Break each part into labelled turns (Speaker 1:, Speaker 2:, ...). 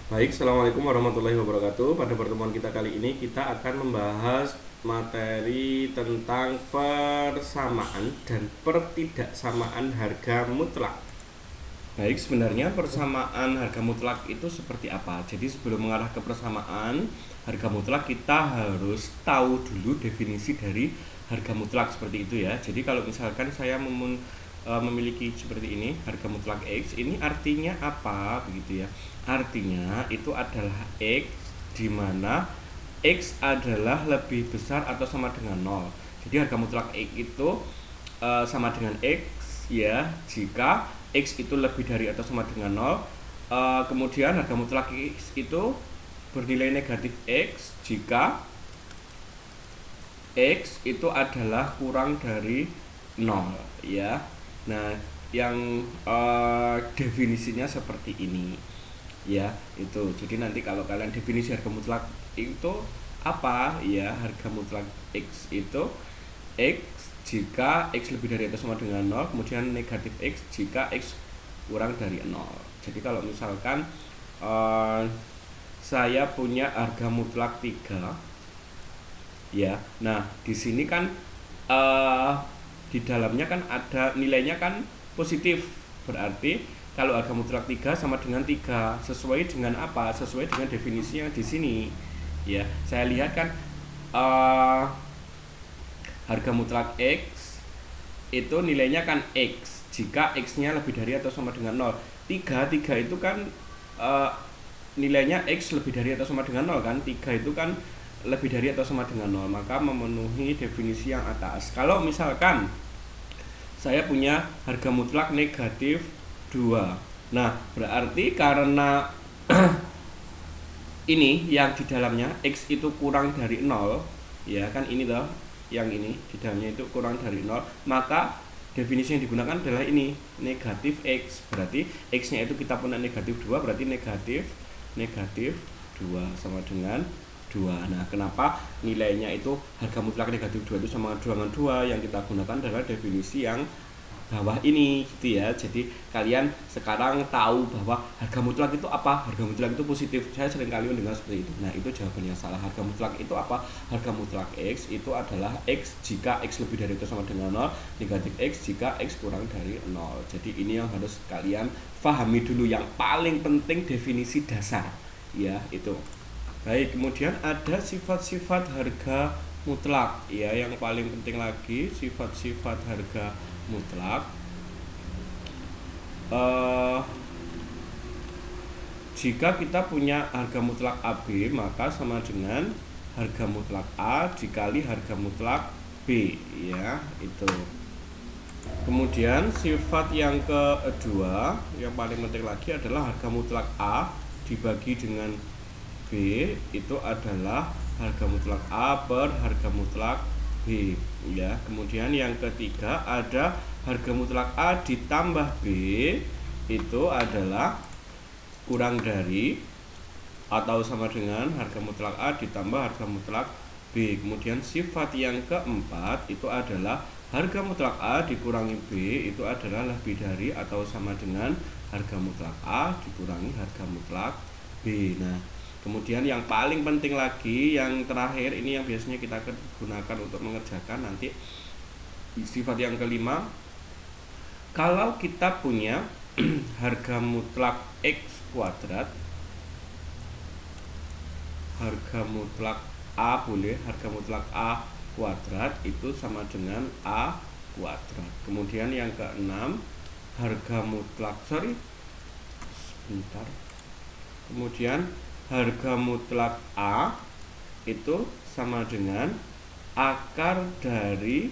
Speaker 1: Baik, Assalamualaikum warahmatullahi wabarakatuh. Pada pertemuan kita kali ini kita akan membahas materi tentang persamaan dan pertidaksamaan harga mutlak. Baik, sebenarnya persamaan harga mutlak itu seperti apa? Jadi sebelum mengarah ke persamaan harga mutlak, kita harus tahu dulu definisi dari harga mutlak seperti itu ya. Jadi kalau misalkan saya memiliki seperti ini, harga mutlak X, ini artinya apa begitu ya? Artinya itu adalah X di mana X adalah lebih besar atau sama dengan 0. Jadi harga mutlak X itu sama dengan X ya jika X itu lebih dari atau sama dengan 0. Kemudian harga mutlak X itu bernilai negatif X jika X itu adalah kurang dari 0 ya. Nah, yang definisinya seperti ini ya, itu. Jadi nanti kalau kalian definisi harga mutlak itu apa ya, harga mutlak X itu X jika X lebih dari atau sama dengan 0, kemudian negatif X jika X kurang dari 0. Jadi kalau misalkan saya punya harga mutlak 3 ya. Nah, di sini kan di dalamnya kan ada nilainya kan positif. Berarti kalau harga mutlak 3 sama dengan 3 sesuai dengan apa? Sesuai dengan definisi yang di sini. Ya, saya lihat kan harga mutlak X itu nilainya kan X jika X-nya lebih dari atau sama dengan 0. 3 itu kan nilainya X lebih dari atau sama dengan 0 kan. 3 itu kan lebih dari atau sama dengan 0, maka memenuhi definisi yang atas. Kalau misalkan saya punya harga mutlak negatif 2, nah berarti karena ini yang di dalamnya X itu kurang dari 0 ya kan, ini toh yang ini di dalamnya itu kurang dari 0, maka definisi yang digunakan adalah ini, negatif X. Berarti X nya itu kita punya negatif 2, berarti negatif 2 sama dengan 2. Nah, kenapa nilainya itu harga mutlak negatif 2 itu sama dengan 2? Yang kita gunakan adalah definisi yang bawah ini gitu ya. Jadi kalian sekarang tahu bahwa harga mutlak itu apa? Harga mutlak itu positif. Saya sering kali mendengar seperti itu. Nah, itu jawabannya salah. Harga mutlak itu apa? Harga mutlak X itu adalah X jika X lebih dari atau sama dengan 0, negatif X jika X kurang dari 0. Jadi ini yang harus kalian pahami dulu, yang paling penting definisi dasar ya, itu. Baik, kemudian ada sifat-sifat harga mutlak ya, yang paling penting lagi sifat-sifat harga mutlak. Jika kita punya harga mutlak AB, maka sama dengan harga mutlak A dikali harga mutlak B ya, itu. Kemudian sifat yang kedua yang paling penting lagi adalah harga mutlak A dibagi dengan B itu adalah harga mutlak A per harga mutlak B ya. Kemudian yang ketiga ada harga mutlak A ditambah B itu adalah kurang dari atau sama dengan harga mutlak A ditambah harga mutlak B. Kemudian sifat yang keempat itu adalah harga mutlak A dikurangi B itu adalah lebih dari atau sama dengan harga mutlak A dikurangi harga mutlak B. Nah, kemudian yang paling penting lagi, yang terakhir ini yang biasanya kita gunakan untuk mengerjakan nanti, sifat yang kelima. Kalau kita punya harga mutlak X kuadrat, harga mutlak A boleh, harga mutlak A kuadrat itu sama dengan A kuadrat. Kemudian yang keenam, harga mutlak kemudian harga mutlak A itu sama dengan akar dari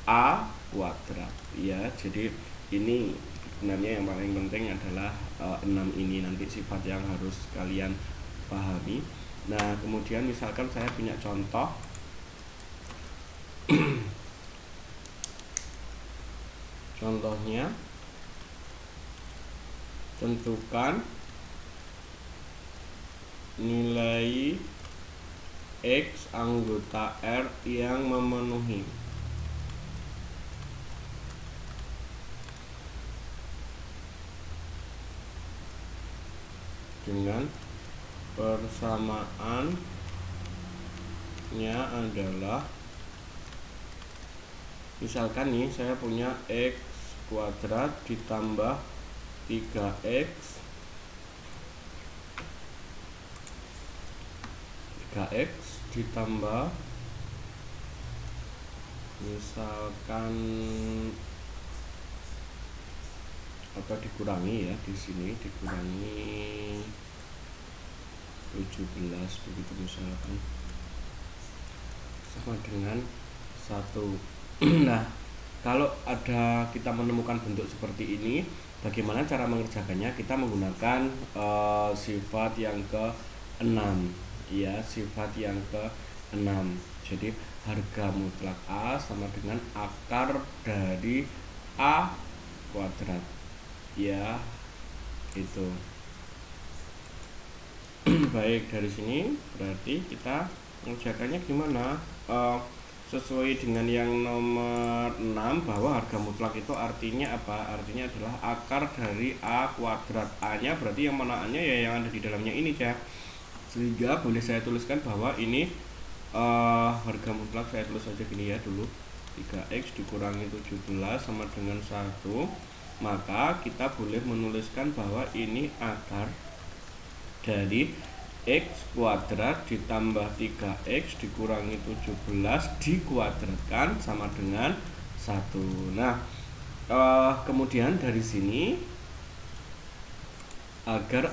Speaker 1: A kuadrat ya. Jadi ini sebenarnya yang paling penting adalah 6 ini nanti sifat yang harus kalian pahami. Nah, kemudian misalkan saya punya contoh. Contohnya, tentukan nilai X anggota R yang memenuhi. dengan persamaannya adalah, misalkan nih saya punya x kuadrat ditambah 3x ditambah misalkan atau dikurangi ya, di sini dikurangi 17 begitu misalkan, sama dengan 1. Nah, kalau ada kita menemukan bentuk seperti ini, bagaimana cara mengerjakannya? Kita menggunakan sifat yang ke-6 ya, sifat yang ke-6. Jadi harga mutlak A sama dengan akar dari A kuadrat ya, itu. Baik, dari sini berarti kita mengerjakannya gimana? Sesuai dengan yang nomor 6, bahwa harga mutlak itu artinya apa? Artinya adalah akar dari A kuadrat. A nya berarti yang mana? A nya ya yang ada di dalamnya ini ya. Sehingga boleh saya tuliskan bahwa ini harga mutlak, saya tulis saja gini ya dulu, 3x dikurangi 17 sama dengan 1. Maka kita boleh menuliskan bahwa ini akar dari x kuadrat ditambah 3x dikurangi 17 dikuadratkan sama dengan 1. Nah, kemudian dari sini agar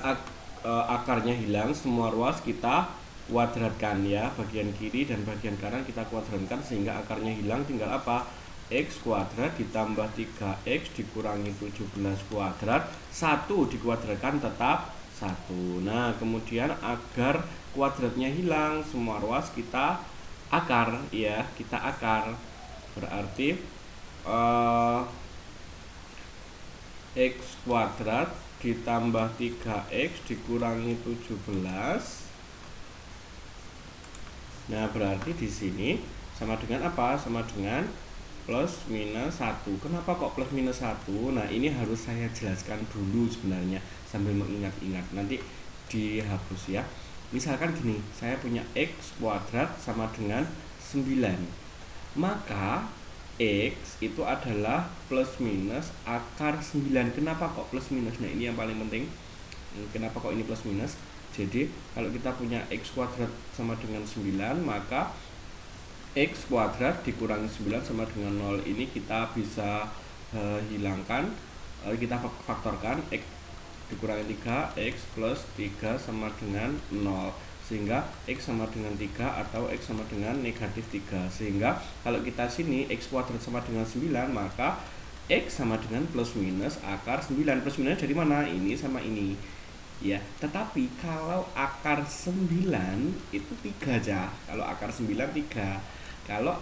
Speaker 1: akarnya hilang, semua ruas kita kuadratkan ya, bagian kiri dan bagian kanan kita kuadratkan sehingga akarnya hilang. Tinggal apa? X kuadrat ditambah 3x dikurangi 17 kuadrat, 1 dikuadratkan tetap 1. Nah, kemudian agar kuadratnya hilang, semua ruas kita akar ya, kita akar. Berarti x kuadrat ditambah 3x dikurangi 17. Nah, berarti di sini sama dengan apa? Sama dengan plus minus 1. Kenapa kok plus minus 1? Nah, ini harus saya jelaskan dulu sebenarnya sambil mengingat-ingat. Nanti dihapus ya. Misalkan gini, saya punya x kuadrat sama dengan 9. Maka x itu adalah plus minus akar 9. Kenapa kok plus minus? Nah, ini yang paling penting. Kenapa kok ini plus minus? Jadi kalau kita punya x kuadrat sama dengan 9, maka x kuadrat dikurangi 9 sama dengan 0. Ini kita bisa hilangkan, kita faktorkan. X dikurangi 3, x plus 3 sama dengan 0, sehingga x sama dengan 3 atau x sama dengan negatif 3. Sehingga kalau kita sini x kuadrat sama dengan 9, maka x sama dengan plus minus akar 9. Plus minus dari mana? Ini sama ini ya. Tetapi kalau akar 9 itu 3 aja. Kalau akar 9 3. Kalau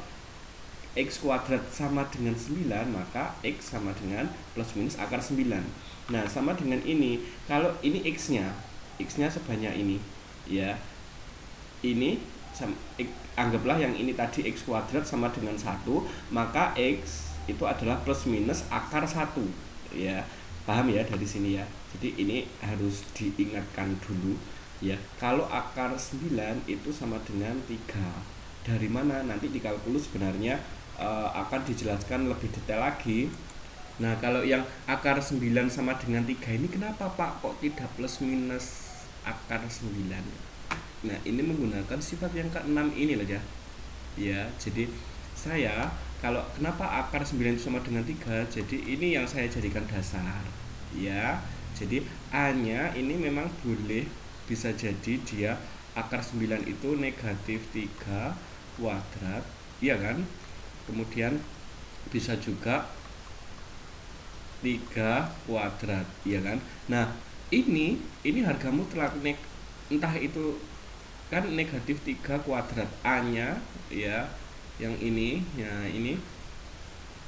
Speaker 1: x kuadrat sama dengan 9, maka x sama dengan plus minus akar 9. Nah, sama dengan ini. Kalau ini x-nya sebanyak ini ya. Ini anggaplah yang ini tadi x kuadrat sama dengan 1, maka x itu adalah plus minus akar 1 ya. Paham ya dari sini ya. Jadi ini harus diingatkan dulu ya. Kalau akar 9 itu sama dengan 3. Dari mana? Nanti di kalkulus sebenarnya akan dijelaskan lebih detail lagi. Nah, kalau yang akar 9 sama dengan 3 ini kenapa Pak kok tidak plus minus akar 9? Nah, ini menggunakan sifat yang ke-6 ini loh ya. Ya, jadi saya kalau kenapa akar 9 sama dengan 3, jadi ini yang saya jadikan dasar ya. Jadi A-nya ini memang boleh bisa jadi dia akar 9 itu negatif 3 kuadrat, iya kan? Kemudian bisa juga 3 kuadrat, iya kan? Nah, ini harga mutlak entah itu kan negatif 3 kuadrat, A-nya ya, yang ini ya, ini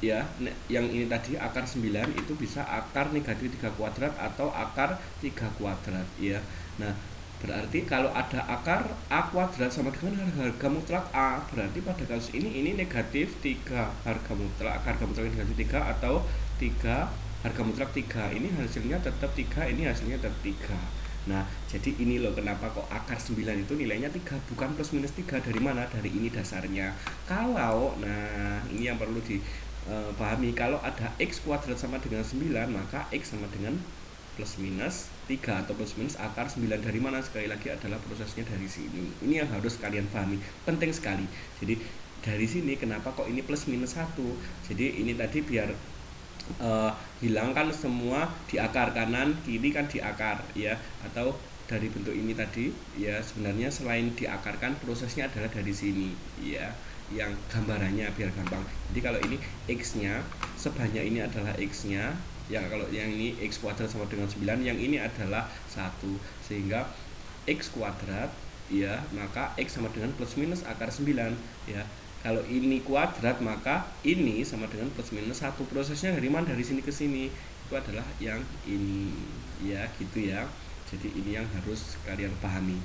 Speaker 1: ya, yang ini tadi akar 9 itu bisa akar negatif 3 kuadrat atau akar 3 kuadrat ya. Nah, berarti kalau ada akar A kuadrat sama dengan harga mutlak A, berarti pada kasus ini negatif 3 harga mutlak negatif 3 atau 3 harga mutlak 3. Ini hasilnya tetap 3, ini hasilnya tetap 3. Nah, jadi ini loh kenapa kok akar 9 itu nilainya 3, bukan plus minus 3. Dari mana? Dari ini dasarnya. Kalau, nah ini yang perlu dipahami, kalau ada x kuadrat sama dengan 9, maka x sama dengan plus minus 3 atau plus minus akar 9. Dari mana? Sekali lagi adalah prosesnya dari sini. Ini yang harus kalian pahami, penting sekali. Jadi dari sini kenapa kok ini plus minus 1. Jadi ini tadi biar hilangkan semua di akar kanan kiri kan di akar ya, atau dari bentuk ini tadi ya, sebenarnya selain diakarkan prosesnya adalah dari sini ya, yang gambarannya biar gampang. Jadi kalau ini x nya sebanyak ini adalah x nya ya, kalau yang ini x kuadrat sama dengan 9, yang ini adalah 1, sehingga x kuadrat ya, maka x sama dengan plus minus akar 9 ya. Kalau ini kuadrat maka ini sama dengan plus minus 1. Prosesnya dari mana? Dari sini ke sini. Itu adalah yang ini ya, gitu ya. Jadi ini yang harus kalian pahami.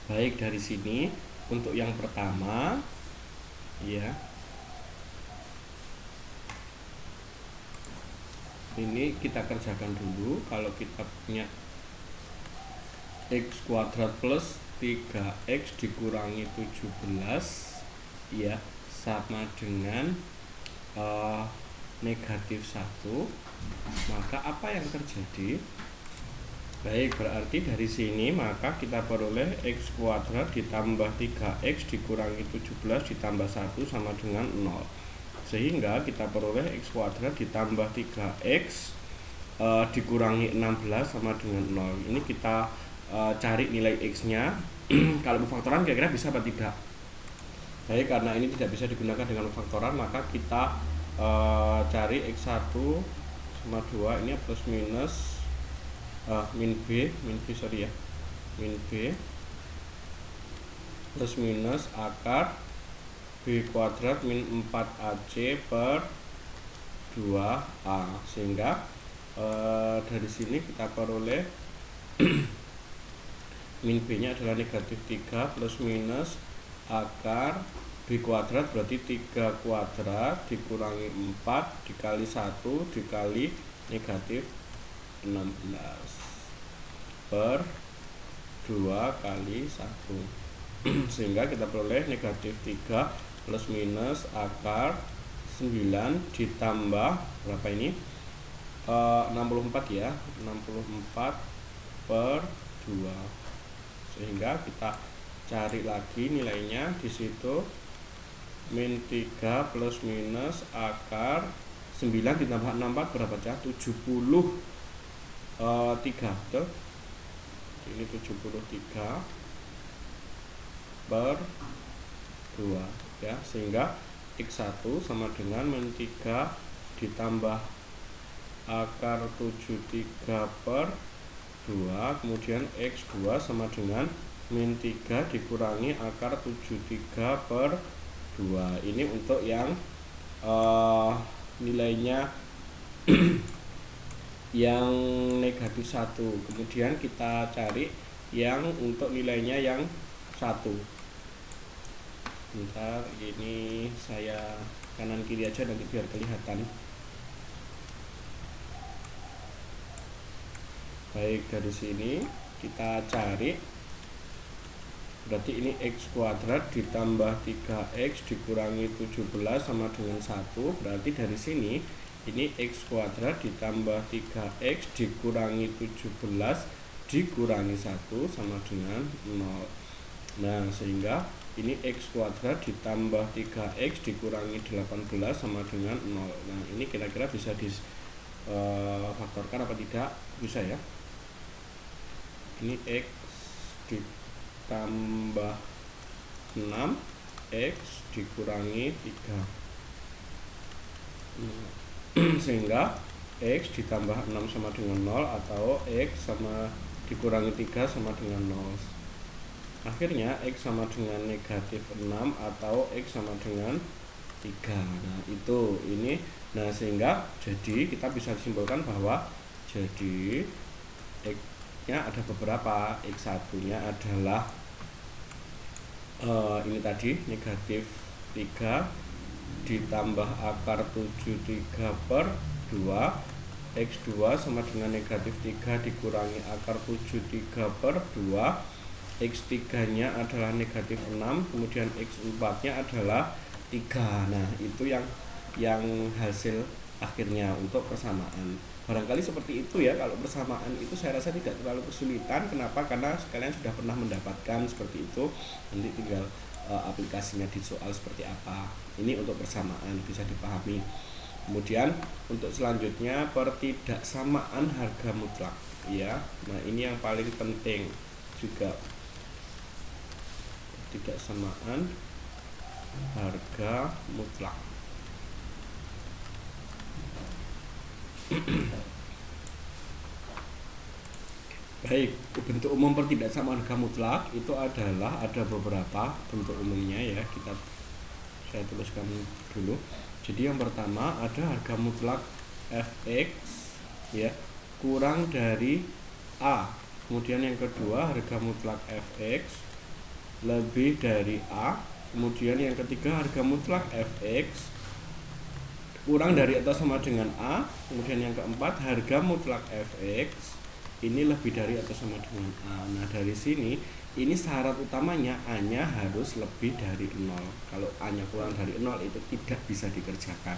Speaker 1: Baik, dari sini untuk yang pertama ya, ini kita kerjakan dulu. Kalau kita punya x kuadrat plus 3x dikurangi 17 ya, sama dengan negatif 1, maka apa yang terjadi? Baik, berarti dari sini maka kita peroleh x kuadrat ditambah 3x dikurangi 17 ditambah 1 sama dengan 0, sehingga kita peroleh x kuadrat ditambah 3x dikurangi 16 sama dengan 0. Ini kita cari nilai x nya. Kalau pemfaktoran kira-kira bisa apa tidak? Baik, karena ini tidak bisa digunakan dengan pemfaktoran, maka kita cari x1 sama 2 ini plus minus min b plus minus akar b kuadrat min 4ac per 2a, sehingga dari sini kita peroleh min b nya adalah negatif 3 plus minus akar b kuadrat, berarti 3 kuadrat dikurangi 4 dikali 1 dikali negatif 16 per 2 kali 1 sehingga kita peroleh negatif 3 plus minus akar 9 ditambah berapa ini? 64 ya, 64 per 2, sehingga kita cari lagi nilainya di situ, min 3 plus minus akar 9 ditambah 64 berapa cah? 73, betul? Ini 73 per 2 ya, sehingga x1 sama dengan min 3 ditambah akar 73 per 2, kemudian x2 sama dengan min 3 dikurangi akar 73 per 2. Ini untuk yang nilainya yang negatif 1. Kemudian kita cari yang untuk nilainya yang 1. Bentar, ini saya kanan kiri aja nanti biar kelihatan. Baik, dari sini kita cari, berarti ini x kuadrat ditambah 3x dikurangi 17 sama dengan 1. Berarti dari sini ini x kuadrat ditambah 3x dikurangi 17 dikurangi 1 sama dengan 0. Nah, sehingga ini x kuadrat ditambah 3x dikurangi 18 sama dengan 0. Nah, ini kira-kira bisa difaktorkan apa tidak? Bisa ya. Ini x ditambah 6, x dikurangi 3, sehingga x ditambah 6 sama dengan 0 atau x sama dikurangi 3 sama dengan 0. Akhirnya x sama dengan negatif 6 atau x sama dengan 3. Nah, itu ini. Nah, sehingga jadi kita bisa simpulkan bahwa jadi x nya ada beberapa. X1 nya adalah ini tadi negatif 3 ditambah akar 73 per 2, X2 sama dengan negatif 3 dikurangi akar 73/2. X3 nya adalah negatif 6, kemudian X4 nya adalah 3. Nah itu yang hasil akhirnya untuk persamaan. Barangkali seperti itu ya. Kalau persamaan itu saya rasa tidak terlalu kesulitan. Kenapa? Karena kalian sudah pernah mendapatkan seperti itu. Nanti tinggal aplikasinya di soal seperti apa. Ini untuk persamaan bisa dipahami. Kemudian untuk selanjutnya pertidaksamaan harga mutlak ya. Nah ini yang paling penting juga, pertidaksamaan harga mutlak. Baik, bentuk umum pertidaksamaan harga mutlak itu adalah ada beberapa bentuk umumnya ya. Saya tuliskan dulu. Jadi yang pertama ada harga mutlak Fx ya kurang dari A. Kemudian yang kedua harga mutlak Fx lebih dari A. Kemudian yang ketiga harga mutlak Fx kurang dari atau sama dengan A. Kemudian yang keempat harga mutlak Fx ini lebih dari atau sama dengan A. Nah dari sini ini syarat utamanya A-nya harus lebih dari 0. Kalau A-nya kurang dari 0 itu tidak bisa dikerjakan.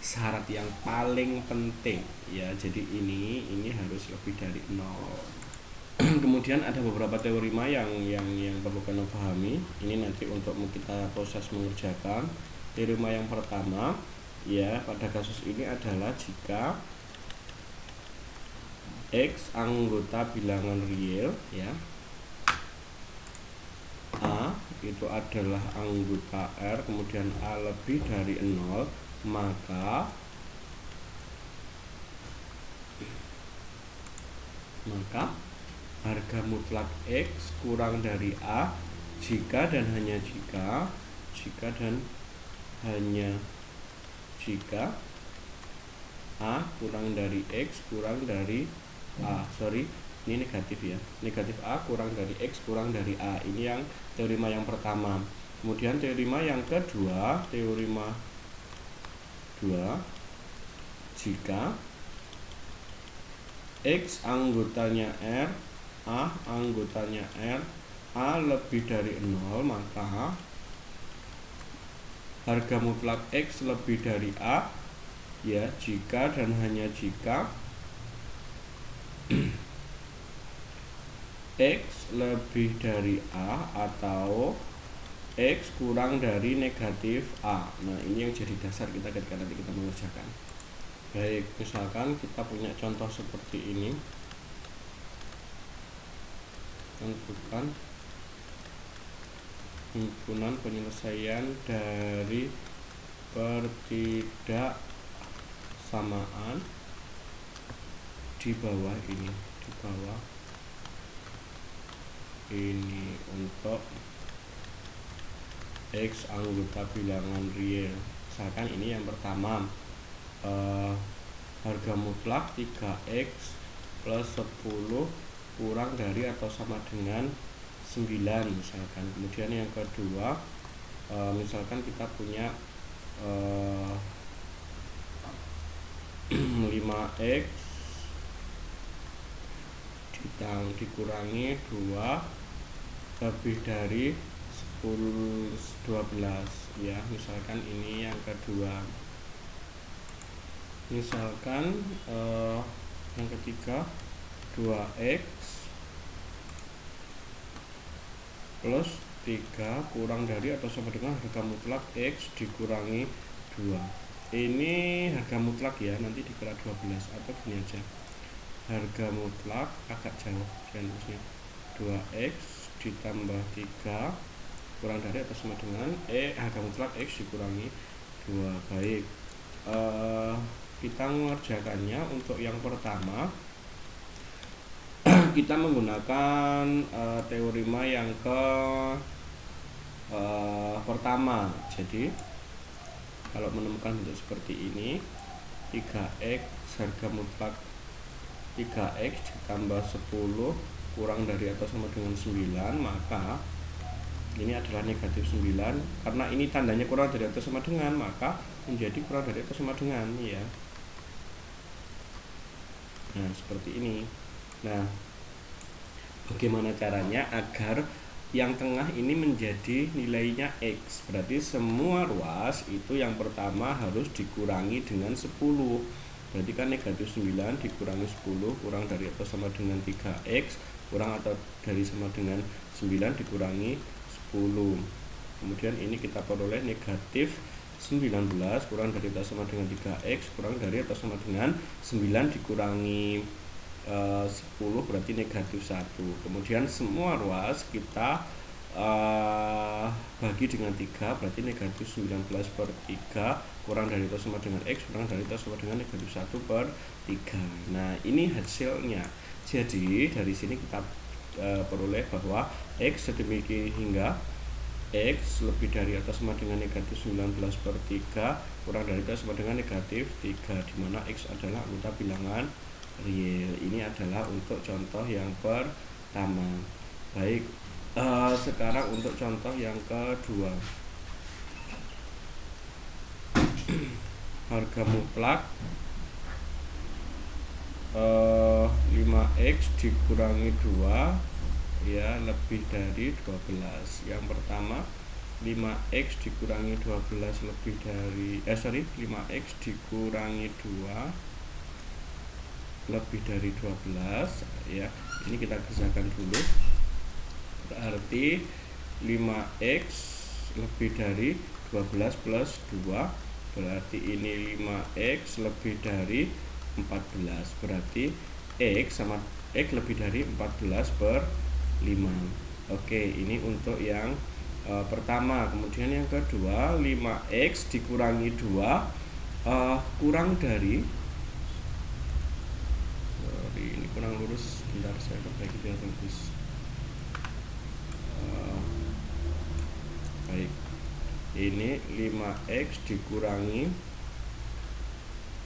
Speaker 1: Syarat yang paling penting ya. Jadi ini harus lebih dari 0. Kemudian ada beberapa teorema yang perlu kalian pahami. Ini nanti untuk kita proses mengerjakan. Teorema yang pertama ya pada kasus ini adalah jika X anggota bilangan real ya, A itu adalah anggota R, kemudian A lebih dari 0, maka harga mutlak X kurang dari A jika dan hanya jika A kurang dari X kurang dari A. Ini negatif ya. Negatif A kurang dari X kurang dari A. Ini yang teorema yang pertama. Kemudian teorema yang kedua, teorema 2, jika X anggotanya R, A anggotanya R, A lebih dari 0, maka harga mutlak X lebih dari A ya jika dan hanya jika X lebih dari A atau X kurang dari negatif A. Nah ini yang jadi dasar kita ketika nanti kita mengerjakan. Baik, misalkan kita punya contoh seperti ini. Tentukan himpunan penyelesaian dari pertidaksamaan di bawah ini, untuk X anggota bilangan real. Misalkan ini yang pertama, harga mutlak 3X plus 10 kurang dari atau sama dengan 9 misalkan. Kemudian yang kedua, misalkan kita punya 5X dikurangi 2 lebih dari 12 ya. Misalkan ini yang kedua. Misalkan yang ketiga 2X plus 3 kurang dari atau sama dengan harga mutlak X dikurangi 2. Ini harga mutlak ya, nanti dikira 12 atau gini aja. Harga mutlak agak jauh rumusnya 2X ditambah 3 kurang dari atau sama dengan harga mutlak X dikurangi 2. Baik, kita mengerjakannya. Untuk yang pertama kita menggunakan teorema yang pertama. Jadi kalau menemukan bentuk seperti ini, 3X harga mutlak 3X ditambah 10 kurang dari atau sama dengan 9, maka ini adalah negatif 9. Karena ini tandanya kurang dari atau sama dengan, maka menjadi kurang dari atau sama dengan ya. Nah, seperti ini. Nah, bagaimana caranya agar yang tengah ini menjadi nilainya X? Berarti semua ruas itu yang pertama harus dikurangi dengan 10. Berarti kan negatif 9 dikurangi 10 kurang dari atau sama dengan 3X, kurang atau dari sama dengan 9 dikurangi 10. Kemudian ini kita peroleh negatif 19 kurang dari atau sama dengan 3X kurang dari atau sama dengan 9 dikurangi 10 berarti negatif 1. Kemudian semua ruas kita bagi dengan 3 berarti negatif 19 per 3 kurang dari atau sama dengan X kurang dari atau sama dengan negatif 1 per 3. Nah, ini hasilnya. Jadi dari sini kita peroleh bahwa X sedemikian hingga X lebih dari atau sama dengan negatif 19 per 3 kurang dari atau sama dengan negatif 3, dimana X adalah anggota bilangan real. Ini adalah untuk contoh yang pertama. Baik, sekarang untuk contoh yang kedua. Harga mutlak 5X dikurangi 2 ya lebih dari 12. Yang pertama 5X dikurangi 12 lebih dari 5X dikurangi 2 lebih dari 12 ya. Ini kita kerjakan dulu. Berarti 5X lebih dari 12 plus 2 berarti ini 5X lebih dari 14. Berarti X sama X lebih dari 14 per 5. Oke, ini untuk yang pertama. Kemudian yang kedua 5X dikurangi 2 kurang dari ini kurang lurus, bentar saya perbaiki biar bagus. Baik, ini 5X dikurangi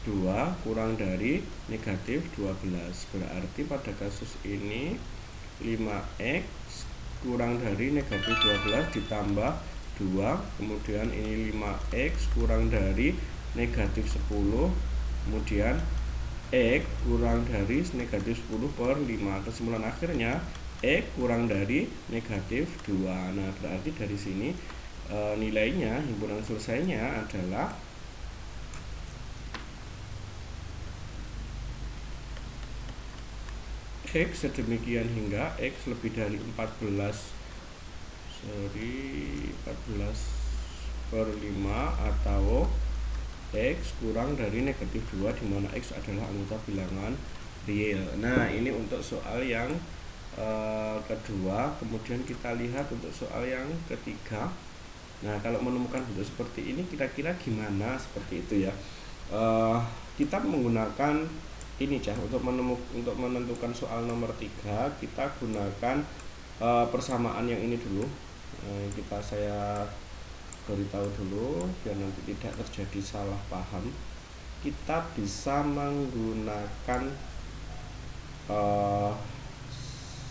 Speaker 1: 2 kurang dari negatif 12. Berarti pada kasus ini 5X kurang dari negatif 12 ditambah 2, kemudian ini 5X kurang dari negatif 10, kemudian X kurang dari negatif 10 per 5. Kesimpulan akhirnya X kurang dari negatif 2. Nah, berarti dari sini nilainya, himpunan selesainya adalah X sedemikian hingga X lebih dari 14 per 5 atau X kurang dari negatif 2 dimana X adalah anggota bilangan real. Nah, ini untuk soal yang kedua. Kemudian kita lihat untuk soal yang ketiga. Nah, kalau menemukan bentuk seperti ini kira-kira gimana, seperti itu ya. Kita menggunakan ini untuk menentukan soal nomor 3 kita gunakan persamaan yang ini dulu. Saya beritahu dulu biar nanti tidak terjadi salah paham. Kita bisa menggunakan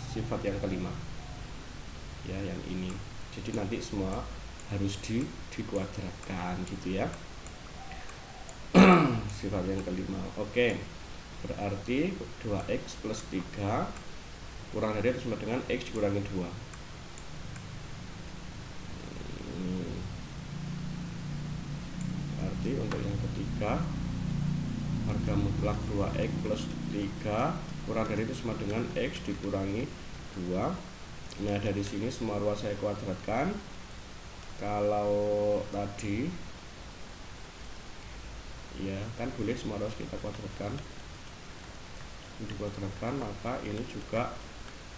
Speaker 1: sifat yang kelima ya, yang ini. Jadi nanti semua harus dikuadratkan gitu ya. Sifat yang kelima. Oke. Berarti 2X plus 3 kurang dari atau sama dengan X dikurangi 2. Berarti untuk yang ketiga harga mutlak 2X plus 3 kurang dari itu sama dengan X dikurangi 2. Nah, dari sini semua ruas saya kuadratkan. Kalau tadi ya kan boleh semua ruas kita kuadratkan, maka ini juga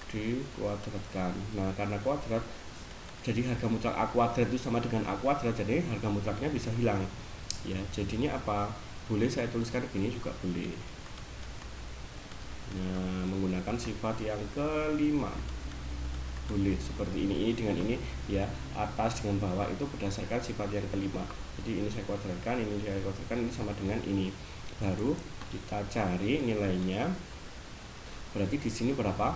Speaker 1: dikuadratkan. Nah, karena kuadrat jadi harga mutlak A kuadrat itu sama dengan A kuadrat, jadi harga mutlaknya bisa hilang ya. Jadinya apa? Boleh saya tuliskan gini juga boleh. Nah, menggunakan sifat yang kelima boleh seperti ini dengan ini ya, atas dengan bawah itu berdasarkan sifat yang kelima. Jadi ini saya kuadratkan, ini saya kuadratkan, ini sama dengan ini. Baru kita cari nilainya. Berarti di sini berapa?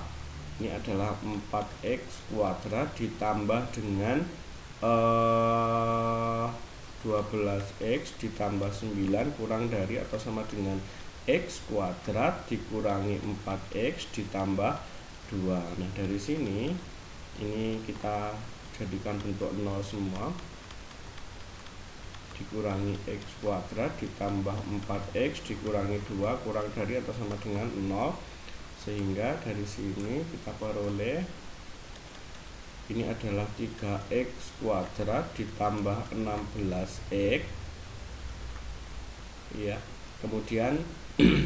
Speaker 1: Ini adalah 4X kuadrat ditambah dengan 12X ditambah 9 kurang dari atau sama dengan X kuadrat dikurangi 4X ditambah 2. Nah dari sini ini kita jadikan bentuk 0 semua, dikurangi X kuadrat ditambah 4X dikurangi 2 kurang dari atau sama dengan 0, sehingga dari sini kita peroleh ini adalah 3X kuadrat ditambah 16X ya. Kemudian 9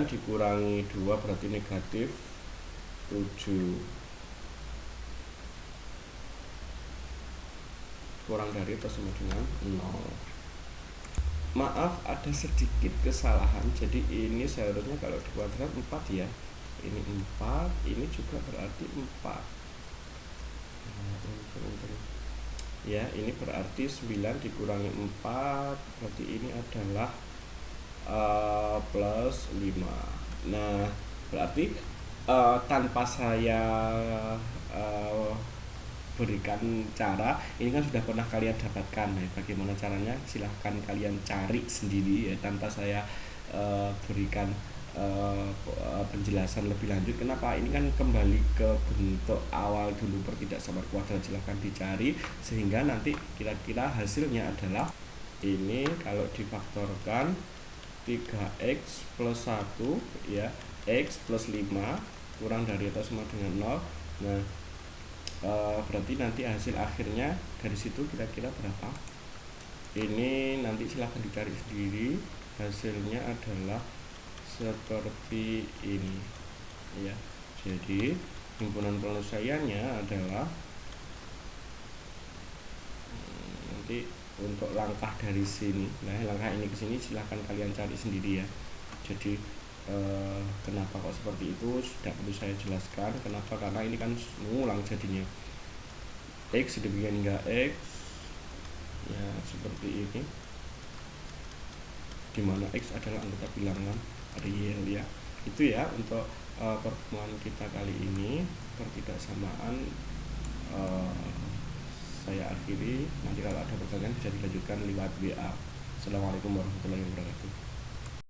Speaker 1: dikurangi 2 berarti negatif 7 kurang dari atau sama dengan 0. Maaf ada sedikit kesalahan, jadi ini seharusnya kalau di kuadrat 4 ya, ini 4, ini juga berarti 4 ya, ini berarti 9 dikurangi 4 berarti ini adalah plus 5. Nah berarti tanpa saya berikan cara, ini kan sudah pernah kalian dapatkan ya. Bagaimana caranya silahkan kalian cari sendiri ya, tanpa saya berikan penjelasan lebih lanjut. Kenapa? Ini kan kembali ke bentuk awal dulu pertidaksamaan kuadrat, silahkan dicari sehingga nanti kira-kira hasilnya adalah ini kalau difaktorkan 3X plus 1 ya, X plus 5 kurang dari atau sama dengan 0. Nah berarti nanti hasil akhirnya dari situ kira-kira berapa, ini nanti silahkan dicari sendiri. Hasilnya adalah seperti ini ya. Jadi himpunan penyelesaiannya adalah nanti untuk langkah dari sini, nah langkah ini ke sini silahkan kalian cari sendiri ya. Jadi kenapa kok seperti itu sudah perlu saya jelaskan. Kenapa? Karena ini kan mengulang jadinya. X demikian hingga X ya seperti ini, dimana X adalah anggota bilangan real ya. Itu ya untuk pertemuan kita kali ini pertidaksamaan saya akhiri. Nanti kalau ada pertanyaan bisa dilanjutkan lewat WA. Assalamualaikum warahmatullahi wabarakatuh.